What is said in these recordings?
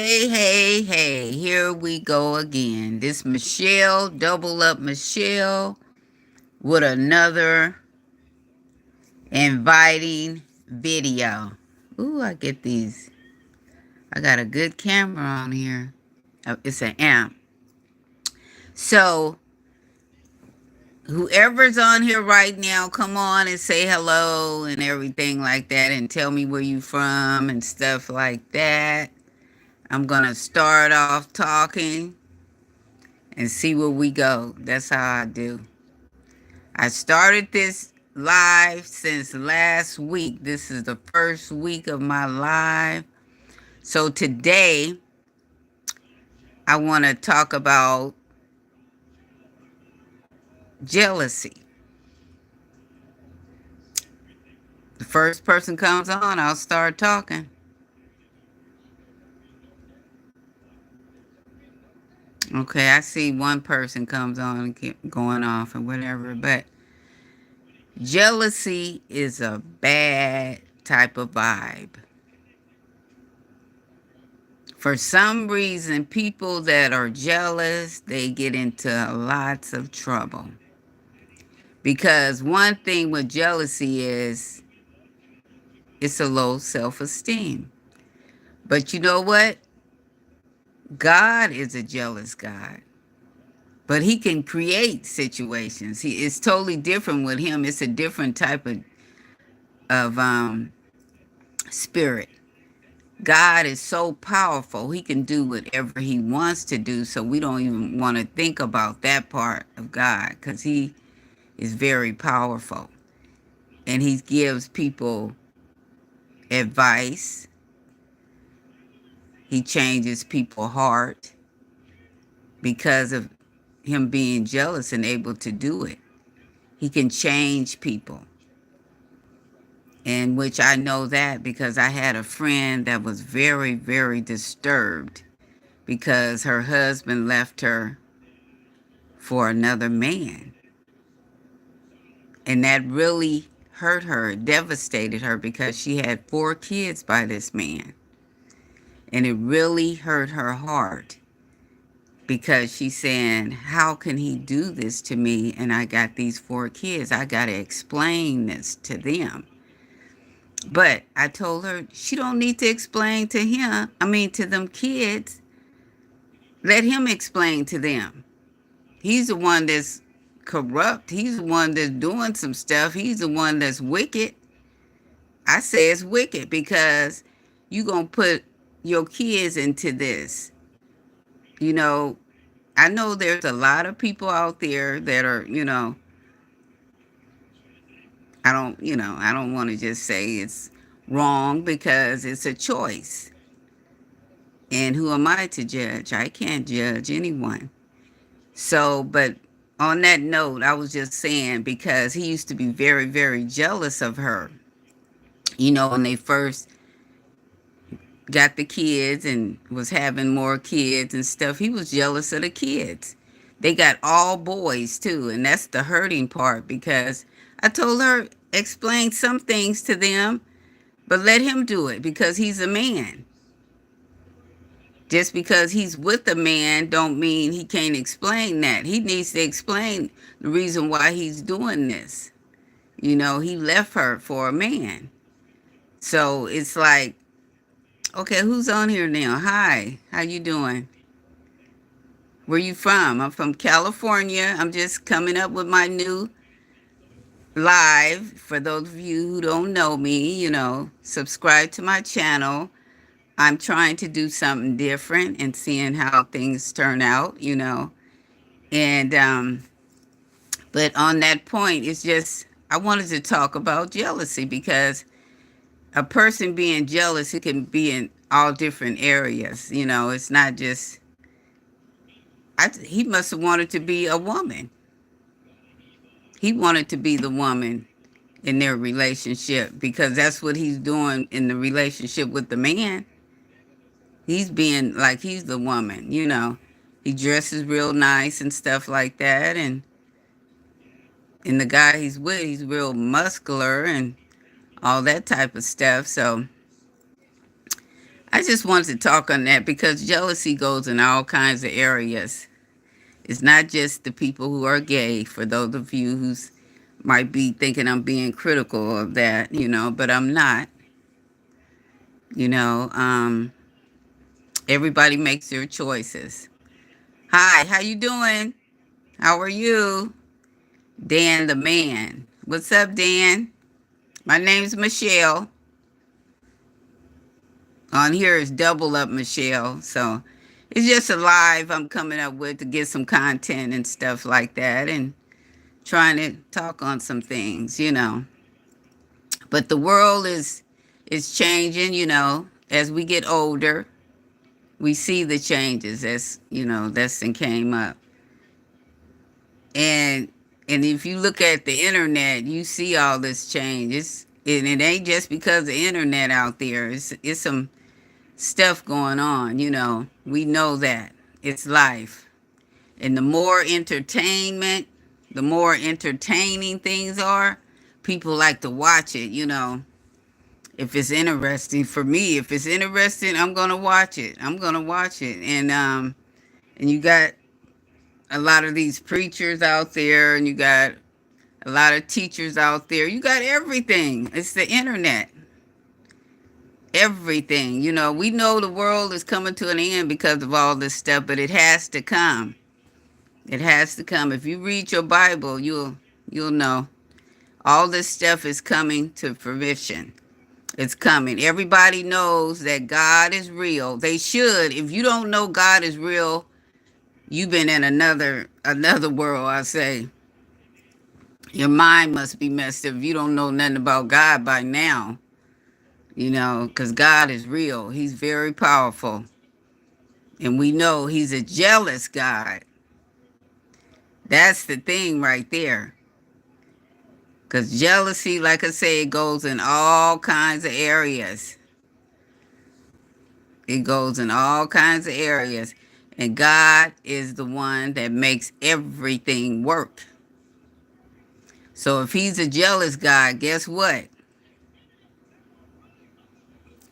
Hey, here we go again. This Michelle, double up Michelle, with another inviting video. Ooh, I get these. I got a good camera on here. It's an amp. So, whoever's on here right now, come on and say hello and everything like that and tell me where you from and stuff like that. I'm going to start off talking and see where we go. That's how I do. I started this live since last week. This is the first week of my live. So today, I want to talk about jealousy. The first person comes on, I'll start talking. Okay, I see one person comes on and keep going off and whatever, but jealousy is a bad type of vibe. For some reason, people that are jealous, they get into lots of trouble. Because one thing with jealousy is it's a low self-esteem. But you know what? God is a jealous God. But he can create situations. It's totally different with him. It's a different type of spirit. God is so powerful. He can do whatever he wants to do. So we don't even want to think about that part of God because he is very powerful. And he gives people advice. He changes people's heart because of him being jealous and able to do it. He can change people. And which I know that because I had a friend that was very, very disturbed because her husband left her for another man. And that really hurt her, devastated her because she had 4 kids by this man. And it really hurt her heart because she's saying, how can he do this to me? And I got these 4 kids. I got to explain this to them. But I told her she don't need to explain to him. To them kids. Let him explain to them. He's the one that's corrupt. He's the one that's doing some stuff. He's the one that's wicked. I say it's wicked because you going to put your kids into this. You know, I know there's a lot of people out there that are, I don't want to just say it's wrong because it's a choice. And who am I to judge? I can't judge anyone. So, but on that note, I was just saying because he used to be very, very jealous of her. When they first got the kids and was having more kids and stuff, he was jealous of the kids. They got all boys too, and that's the hurting part because I told her explain some things to them, but let him do it because he's a man. Just because he's with a man don't mean he can't explain that. He needs to explain the reason why he's doing this. He left her for a man. So it's like, okay, who's on here now? Hi, how you doing? Where you from? I'm from California. I'm just coming up with my new live. For those of you who don't know me, subscribe to my channel. I'm trying to do something different and seeing how things turn out. And but on that point, it's just I wanted to talk about jealousy because a person being jealous, it can be in all different areas. It's not just he must have wanted to be a woman. He wanted to be the woman in their relationship because that's what he's doing in the relationship with the man. He's being like he's the woman. He dresses real nice and stuff like that, and the guy he's with, he's real muscular and all that type of stuff. So I just wanted to talk on that because jealousy goes in all kinds of areas. It's not just the people who are gay, for those of you who might be thinking I'm being critical of that, but I'm not. You know, everybody makes their choices. Hi, how you doing? How are you? Dan the man. What's up, Dan? My name's Michelle. On here is Double Up Michelle. So it's just a live I'm coming up with to get some content and stuff like that and trying to talk on some things. But the world is changing, as we get older. We see the changes as, that's and came up. And if you look at the internet, you see all this change. And it ain't just because of the internet out there. It's some stuff going on, We know that. It's life. And the more entertainment, the more entertaining things are, people like to watch it. If it's interesting for me, if it's interesting, I'm gonna watch it. And you got a lot of these preachers out there, and you got a lot of teachers out there. You got everything. It's the internet. Everything. We know the world is coming to an end because of all this stuff, but it has to come. It has to come. If you read your Bible, you'll know all this stuff is coming to fruition. It's coming. Everybody knows that God is real. They should. If you don't know God is real, you've been in another world, I say. Your mind must be messed up if you don't know nothing about God by now. Because God is real. He's very powerful. And we know he's a jealous God. That's the thing right there. Because jealousy, like I say, it goes in all kinds of areas. It goes in all kinds of areas. And God is the one that makes everything work. So if he's a jealous God, guess what?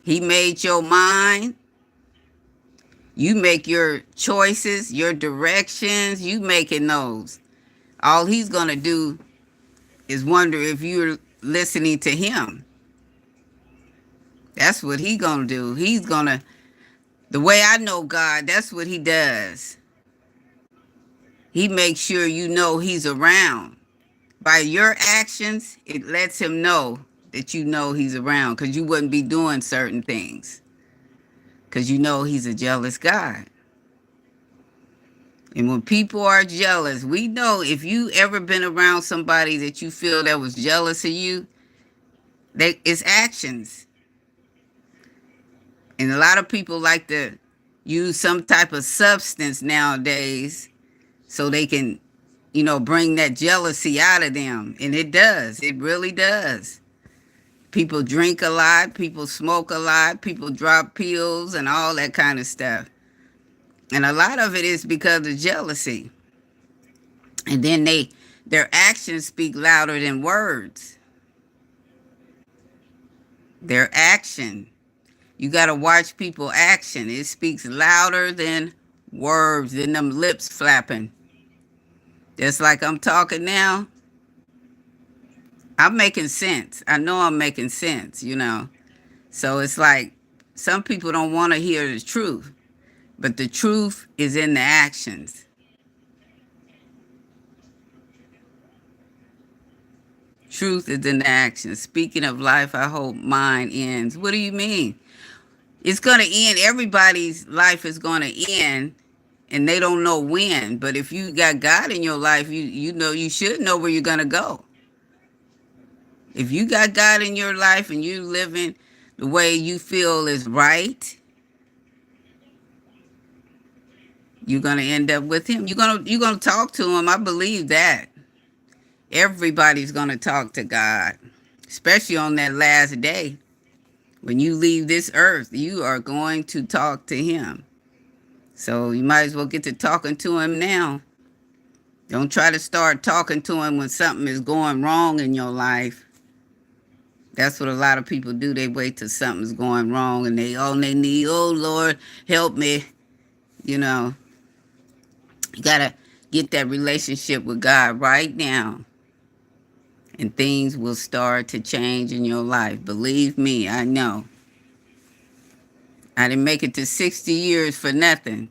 He made your mind. You make your choices, your directions. You making those. All he's going to do is wonder if you're listening to him. That's what he's going to do. He's going to, the way I know God, that's what he does. He makes sure you know he's around. By your actions, it lets him know that you know he's around because you wouldn't be doing certain things. Because you know he's a jealous God. And when people are jealous, we know if you ever been around somebody that you feel that was jealous of you, it's actions. And a lot of people like to use some type of substance nowadays so they can, bring that jealousy out of them. And it does. It really does. People drink a lot. People smoke a lot. People drop pills and all that kind of stuff. And a lot of it is because of jealousy. And then their actions speak louder than words. Their action. You got to watch people action. It speaks louder than words, than them lips flapping. Just like I'm talking now. I'm making sense. I know I'm making sense, So it's like some people don't want to hear the truth. But the truth is in the actions. Truth is in the actions. Speaking of life, I hope mine ends. What do you mean? It's going to end. Everybody's life is going to end, and they don't know when. But if you got God in your life, you should know where you're going to go. If you got God in your life and you living the way you feel is right, you're going to end up with him. You're going to talk to him. I believe that. Everybody's going to talk to God, especially on that last day. When you leave this earth, you are going to talk to him. So you might as well get to talking to him now. Don't try to start talking to him when something is going wrong in your life. That's what a lot of people do. They wait till something's going wrong and they need, oh Lord, help me. You know, you gotta get that relationship with God right now. And things will start to change in your life. Believe me, I know. I didn't make it to 60 years for nothing.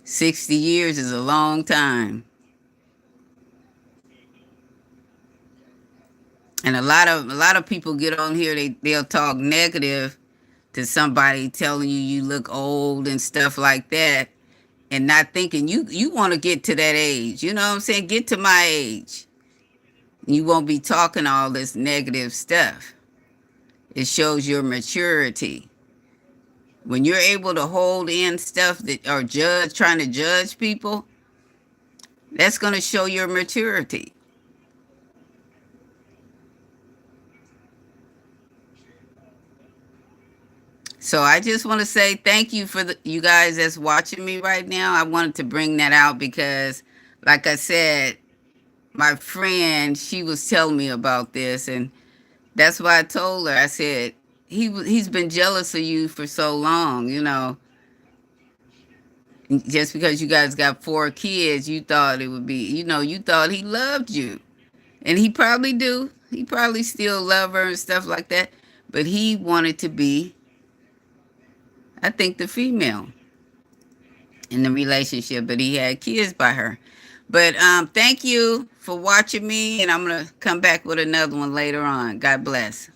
60 years is a long time. And a lot of people get on here, they'll talk negative to somebody telling you look old and stuff like that, and not thinking you want to get to that age. You know what I'm saying? Get to my age. You won't be talking all this negative stuff. It shows your maturity. When you're able to hold in stuff that or trying to judge people, that's going to show your maturity. So I just want to say thank you for you guys that's watching me right now. I wanted to bring that out because, like I said, my friend, she was telling me about this, and that's why I told her. I said he's been jealous of you for so long. Just because you guys got 4 kids, you thought it would be. You thought he loved you, and he probably do. He probably still love her and stuff like that. But he wanted to be, I think, the female in the relationship, but he had kids by her. But thank you for watching me, and I'm gonna come back with another one later on. God bless.